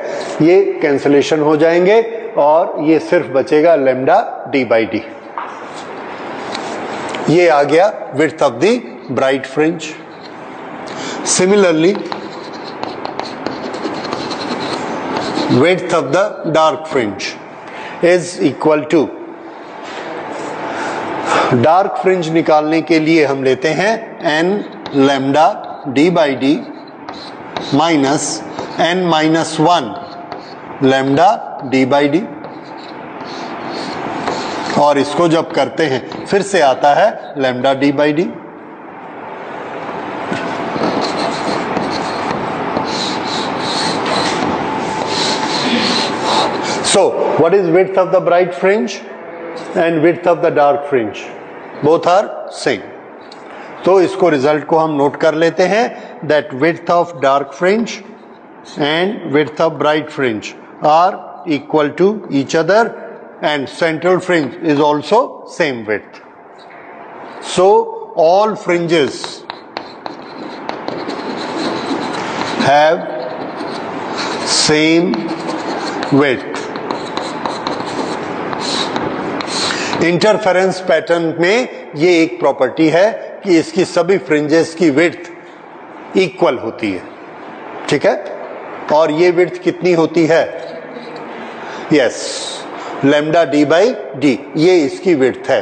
ये कैंसलेशन हो जाएंगे और ये सिर्फ बचेगा लैम्डा d बाई डी। ये आ गया width of the bright fringe. Similarly width of the dark fringe is equal to, dark fringe निकालने के लिए हम लेते हैं n lambda d by D minus n-1 lambda d by D, और इसको जब करते हैं फिर से आता है lambda d by D. So, what is width of the bright fringe and width of the dark fringe? Both are same. तो इसको रिजल्ट को हम नोट कर लेते हैं, that width of dark fringe and width of bright fringe are equal to each other and central fringe is also same width. So, all fringes have same width. Interference pattern में ये एक property है कि इसकी सभी fringes की width equal होती है, ठीक है, और ये विड्थ कितनी होती है, yes, lambda D by D, ये इसकी विड्थ है।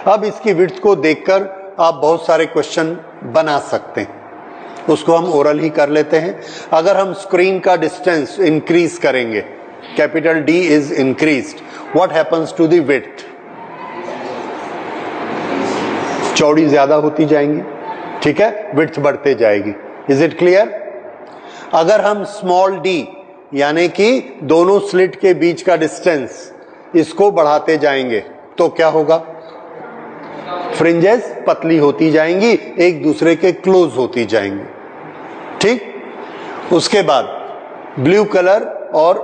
अब इसकी विड्थ को देखकर आप बहुत सारे क्वेश्चन बना सकते हैं, उसको हम ओरल ही कर लेते हैं। अगर हम स्क्रीन का डिस्टेंस इंक्रीज करेंगे, capital D is increased, what happens to the width, चौड़ी ज्यादा होती जाएंगी, ठीक है, विड्थ बढ़ते जाएगी। Is it clear? अगर हम स्मॉल डी यानी कि दोनों स्लिट के बीच का डिस्टेंस इसको बढ़ाते जाएंगे तो क्या होगा, फ्रिंजेस पतली होती जाएंगी, एक दूसरे के क्लोज होती जाएंगी, ठीक। उसके बाद ब्लू कलर और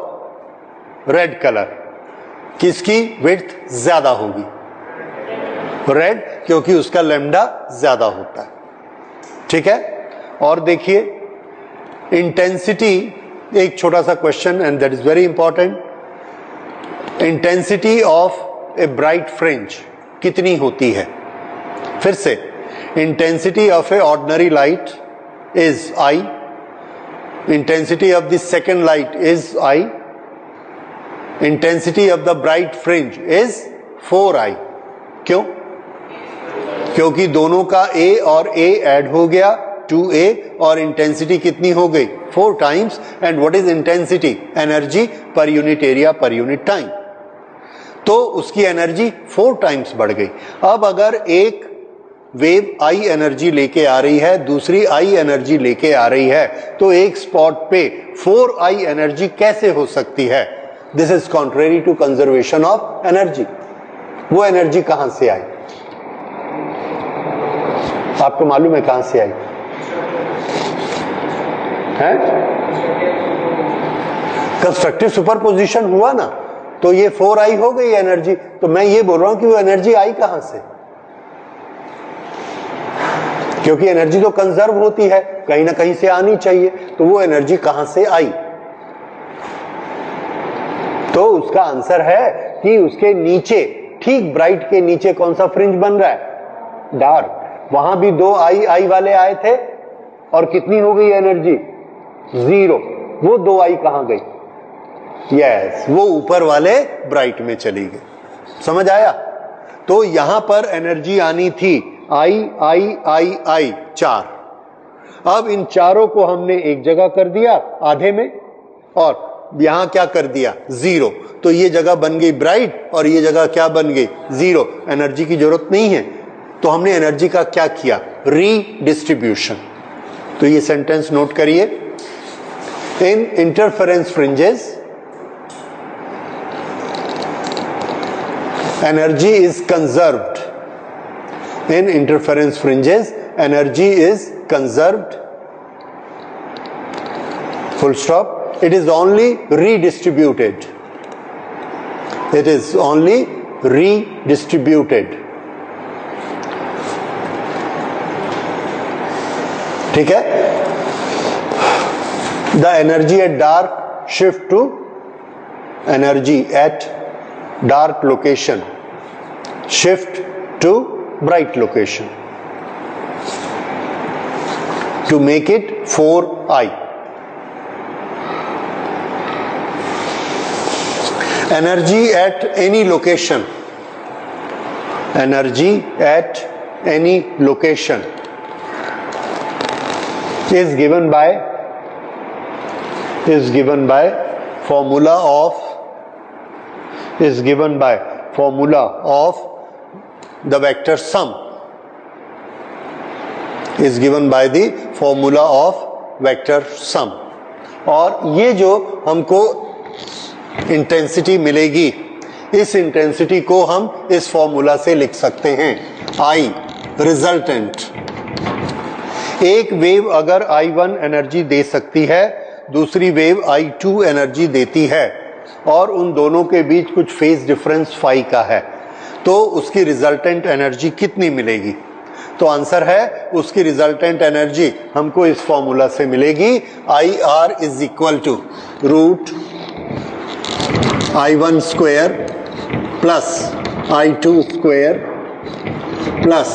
रेड कलर, किसकी विड्थ ज्यादा होगी, रेड, क्योंकि उसका लैम्डा ज्यादा होता है, ठीक है। और देखिए इंटेंसिटी, एक छोटा सा question and that is very important, intensity of a bright fringe कितनी होती है, फिर से intensity of A ordinary light is I, intensity of the second light is I, intensity of the bright fringe is 4I। क्यों? क्योंकि दोनों का A और A ऐड हो गया 2A और इंटेंसिटी कितनी हो गई 4 times. And what is intensity, energy per unit area per unit time, तो उसकी एनर्जी 4 टाइम्स बढ़ गई। अब अगर एक वेव I एनर्जी लेके आ रही है, दूसरी I एनर्जी लेके आ रही है, तो एक स्पॉट पे 4I एनर्जी कैसे हो सकती है? This is contrary to conservation of energy. वो एनर्जी कहां से आई? आपको मालूम है कहां से आई है? कंस्ट्रक्टिव सुपरपोजिशन हुआ ना, तो ये 4i हो गई एनर्जी। तो मैं ये बोल रहा हूं कि वो एनर्जी आई कहां से, क्योंकि एनर्जी तो कंजर्व होती है, कहीं ना कहीं से आनी चाहिए, तो वो एनर्जी कहां से आई? तो उसका आंसर है कि उसके नीचे, ठीक ब्राइट के नीचे कौन सा फ्रिंज बन रहा है? डार्क। वहां भी 2 आई वाले आए थे और कितनी हो गई एनर्जी? 0। वो 2 आई कहां गई? यस, वो ऊपर वाले ब्राइट में चली गई। समझ आया? तो यहां पर एनर्जी आनी थी आई 4। अब इन चारों को हमने एक जगह कर दिया आधे में, और यहां क्या कर दिया? 0। तो ये जगह बन गई ब्राइट और ये जगह क्या बन गई? 0। एनर्जी की जरूरत नहीं है, तो हमने एनर्जी का क्या किया? रीडिस्ट्रीब्यूशन। तो ये सेंटेंस नोट करिए, in interference fringes energy is conserved. In interference fringes, energy is conserved. Full stop. It is only redistributed. It is only redistributed. ठीक है? The energy at dark shift to energy at dark location shift to bright location to make it 4i. Energy at any location, energy at any location is given by formula of the vector sum, is given by the formula of vector sum. और ये जो हमको intensity मिलेगी, इस intensity को हम इस formula से लिख सकते हैं, I रिजल्टेंट। एक वेव अगर I1 एनर्जी दे सकती है, दूसरी वेव I2 एनर्जी देती है, और उन दोनों के बीच कुछ फेज डिफरेंस फाई का है, तो उसकी रिजल्टेंट एनर्जी कितनी मिलेगी? तो आंसर है, उसकी रिजल्टेंट एनर्जी हमको इस फॉर्मूला से मिलेगी, IR is equal to root I1 square plus I2 square plus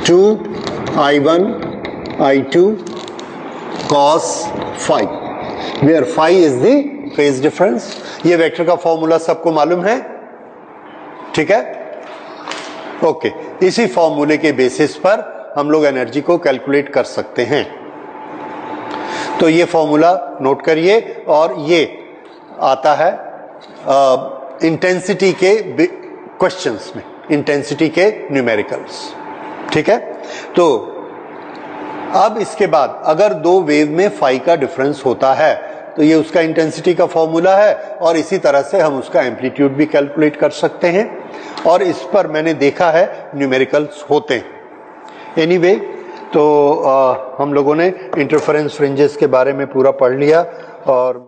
2I1 I2 cos phi, where phi is the phase difference। ये वेक्टर का फॉर्मूला सबको मालूम है? ठीक है, ओके। इसी फॉर्मूले के बेसिस पर हम लोग एनर्जी को कैलकुलेट कर सकते हैं। तो ये फॉर्मूला नोट करिए, और ये आता है इंटेंसिटी के क्वेश्चंस में, इंटेंसिटी के न्यूमेरिकल्स। ठीक है, तो अब इसके बाद अगर दो वेव में फाई का डिफरेंस होता है, तो ये उसका इंटेंसिटी का फॉर्मूला है, और इसी तरह से हम उसका एम्पलीट्यूड भी कैलकुलेट कर सकते हैं, और इस पर मैंने देखा है न्यूमेरिकल्स होते हैं। एनीवे, तो हम लोगों ने इंटरफेरेंस फ्रिंजेस के बारे में पूरा पढ़ लिया, और